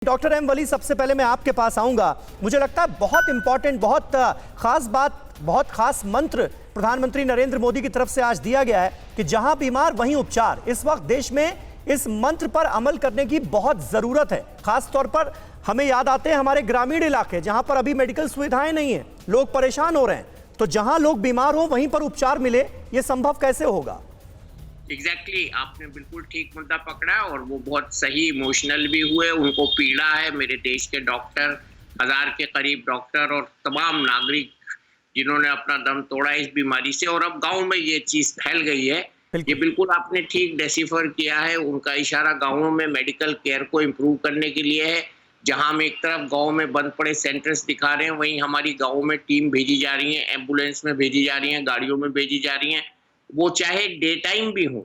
Doctor M वली, सबसे पहले मैं आपके पास आऊंगा। मुझे लगता है बहुत इंपॉर्टेंट, बहुत खास बात, बहुत खास मंत्र प्रधानमंत्री नरेंद्र मोदी की तरफ से आज दिया गया है कि जहां बीमार वहीं उपचार। इस वक्त देश में इस मंत्र पर अमल करने की बहुत जरूरत है। खास तौर पर हमें याद आते हैं हमारे ग्रामीण इलाके जहां पर अभी मेडिकल सुविधाएं नहीं है, लोग परेशान हो रहे हैं। तो जहां लोग बीमार हो वहीं पर उपचार मिले, यह संभव कैसे होगा? एग्जैक्टली आपने बिल्कुल ठीक मुद्दा पकड़ा और वो बहुत सही इमोशनल भी हुए। उनको पीड़ा है। मेरे देश के डॉक्टर, 1000 के करीब डॉक्टर और तमाम नागरिक जिन्होंने अपना दम तोड़ा इस बीमारी से, और अब गांव में ये चीज फैल गई है। ये बिल्कुल आपने ठीक डेसिफर किया है। उनका इशारा गाँवों में मेडिकल केयर को इम्प्रूव करने के लिए है। जहां हम एक तरफ गाँव में बंद पड़े सेंटर्स दिखा रहे हैं, वहीं हमारी गाँव में टीम भेजी जा रही है, एम्बुलेंस में भेजी जा रही है, गाड़ियों में भेजी जा रही है। वो चाहे डे टाइम भी हो,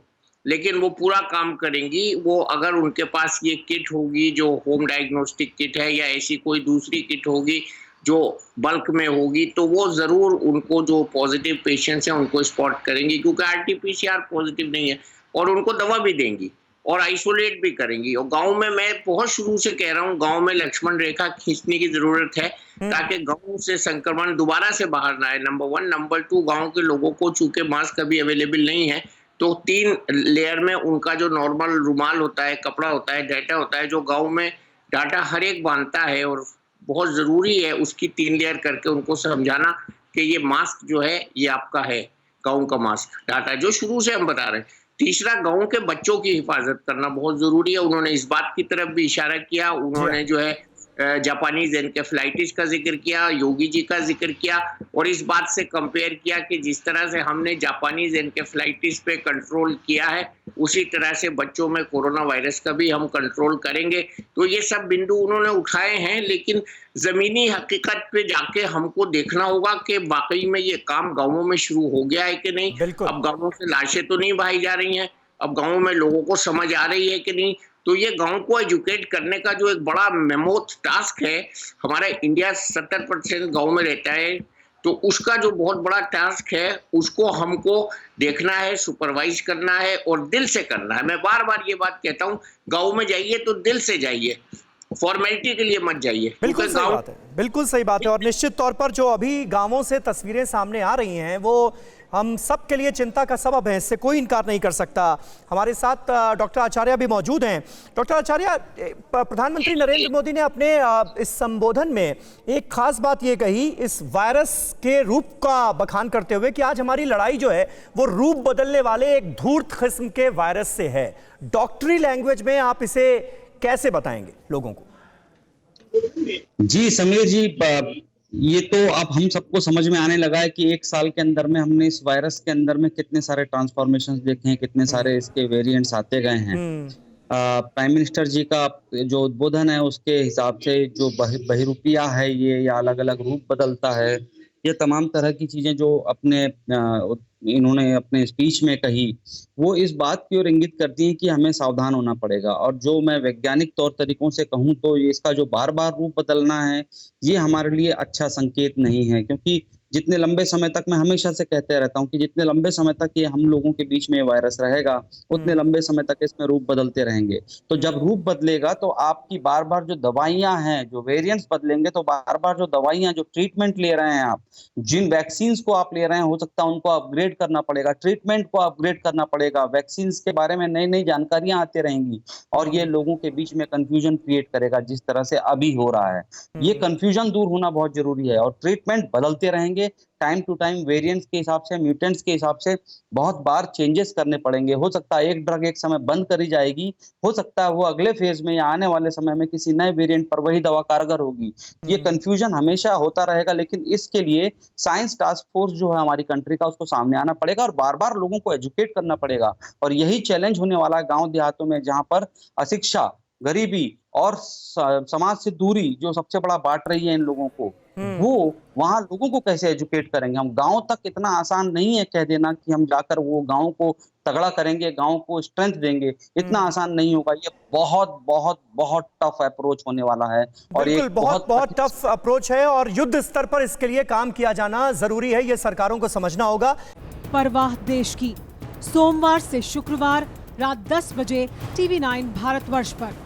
लेकिन वो पूरा काम करेंगी। वो अगर उनके पास ये किट होगी जो होम डायग्नोस्टिक किट है, या ऐसी कोई दूसरी किट होगी जो बल्क में होगी, तो वो ज़रूर उनको जो पॉजिटिव पेशेंट्स हैं उनको स्पॉट करेंगी, क्योंकि आरटीपीसीआर पॉजिटिव नहीं है, और उनको दवा भी देंगी और आइसोलेट भी करेंगी। और गांव में मैं बहुत शुरू से कह रहा हूँ, गांव में लक्ष्मण रेखा खींचने की जरूरत है ताकि गांव से संक्रमण दोबारा से बाहर ना आए। नंबर 1। नंबर 2, गांव के लोगों को चूंकि मास्क अभी अवेलेबल नहीं है, तो 3 लेयर में उनका जो नॉर्मल रुमाल होता है, कपड़ा होता है, डाटा होता है, जो गांव में डाटा हर एक बांधता है और बहुत जरूरी है, उसकी 3 लेयर करके उनको समझाना कि ये मास्क जो है ये आपका है, गाँव का मास्क डाटा, जो शुरू से हम बता रहे हैं। तीसरा, गाँव के बच्चों की हिफाजत करना बहुत जरूरी है। उन्होंने इस बात की तरफ भी इशारा किया। उन्होंने जो है जापानीज एनकेफेलाइटिस का जिक्र किया, योगी जी का जिक्र किया, और इस बात से कंपेयर किया कि जिस तरह से हमने जापानीज एनकेफेलाइटिस पे कंट्रोल किया है, उसी तरह से बच्चों में कोरोना वायरस का भी हम कंट्रोल करेंगे। तो ये सब बिंदु उन्होंने उठाए हैं, लेकिन जमीनी हकीकत पे जाके हमको देखना होगा कि वाकई में ये काम गाँवों में शुरू हो गया है कि नहीं। अब गाँवों से लाशें तो नहीं बहाई जा रही हैं, अब गाँवों में लोगों को समझ आ रही है कि नहीं। तो ये गांव को एजुकेट करने का जो एक बड़ा मेमोथ टास्क है, हमारा इंडिया 70% गांव में रहता है, तो उसका जो बहुत बड़ा टास्क है उसको हमको देखना है, सुपरवाइज करना है और दिल से करना है। मैं बार बार ये बात कहता हूँ, गांव में जाइए तो दिल से जाइए, फॉर्मेलिटी के लिए मत जाइए। बिल्कुल सही बात है, बिल्कुल सही बात है। और निश्चित तौर पर जो अभी गांवों से तस्वीरें सामने आ रही हैं वो हम सब के लिए चिंता का सबब है, इससे कोई इनकार नहीं कर सकता। हमारे साथ डॉक्टर आचार्य भी मौजूद हैं। डॉक्टर आचार्य, प्रधानमंत्री नरेंद्र मोदी ने अपने इस संबोधन में एक खास बात ये कही, इस वायरस के रूप का बखान करते हुए कि आज हमारी लड़ाई जो है वो रूप बदलने वाले एक धूर्त किस्म के वायरस से है। डॉक्टरी लैंग्वेज में आप इसे कैसे बताएंगे लोगों को? जी समीर जी, ये तो अब हम सबको समझ में आने लगा है कि 1 साल के अंदर में हमने इस वायरस के अंदर में कितने सारे ट्रांसफॉर्मेशंस देखे हैं, कितने सारे इसके वेरिएंट्स आते गए हैं। प्राइम मिनिस्टर जी का जो उद्बोधन है उसके हिसाब से जो बहिरूपिया है ये, या अलग अलग रूप बदलता है, ये तमाम तरह की चीजें जो इन्होंने अपने स्पीच में कही, वो इस बात की ओर इंगित करती हैं कि हमें सावधान होना पड़ेगा। और जो मैं वैज्ञानिक तौर तरीकों से कहूँ तो ये इसका जो बार बार रूप बदलना है, ये हमारे लिए अच्छा संकेत नहीं है, क्योंकि जितने लंबे समय तक, मैं हमेशा से कहते रहता हूँ कि जितने लंबे समय तक ये हम लोगों के बीच में वायरस रहेगा, उतने लंबे समय तक इसमें रूप बदलते रहेंगे। तो जब रूप बदलेगा तो आपकी बार बार जो दवाइयां हैं, जो वेरिएंट्स बदलेंगे, तो बार बार जो दवाइयां, जो ट्रीटमेंट ले रहे हैं आप, जिन वैक्सीन को आप ले रहे हैं, हो सकता है उनको अपग्रेड करना पड़ेगा, ट्रीटमेंट को अपग्रेड करना पड़ेगा, वैक्सीन के बारे में नई नई जानकारियां आती रहेंगी, और ये लोगों के बीच में कंफ्यूजन क्रिएट करेगा जिस तरह से अभी हो रहा है। ये कंफ्यूजन दूर होना बहुत जरूरी है, और ट्रीटमेंट बदलते रहेंगे टाइम टू टाइम, वेरिएंट्स के हिसाब से, म्यूटेंट्स के हिसाब से बहुत बार चेंजेस करने पड़ेंगे। हो सकता है एक ड्रग एक समय बंद करी जाएगी, हो सकता है वो अगले फेज में या आने वाले समय में किसी नए वेरिएंट पर वही दवा कारगर होगी। ये कंफ्यूजन हमेशा होता रहेगा, लेकिन इसके लिए साइंस टास्क फोर्स जो है हमारी कंट्री का, उसको सामने आना पड़ेगा और बार बार लोगों को एजुकेट करना पड़ेगा। और यही चैलेंज होने वाला है गाँव देहातों में, जहाँ पर अशिक्षा, गरीबी और समाज से दूरी जो सबसे बड़ा बांट रही है इन लोगों को, वो वहां लोगों को कैसे एजुकेट करेंगे हम? गांव तक इतना आसान नहीं है कह देना कि हम जाकर वो गांव को तगड़ा करेंगे, गांव को स्ट्रेंथ देंगे, इतना आसान नहीं होगा। ये बहुत बहुत बहुत टफ अप्रोच होने वाला है, और ये बहुत बहुत टफ अप्रोच है, और युद्ध स्तर पर इसके लिए काम किया जाना जरूरी है, ये सरकारों को समझना होगा। परवाह देश की, सोमवार से शुक्रवार रात 10 बजे TV9 भारतवर्ष पर।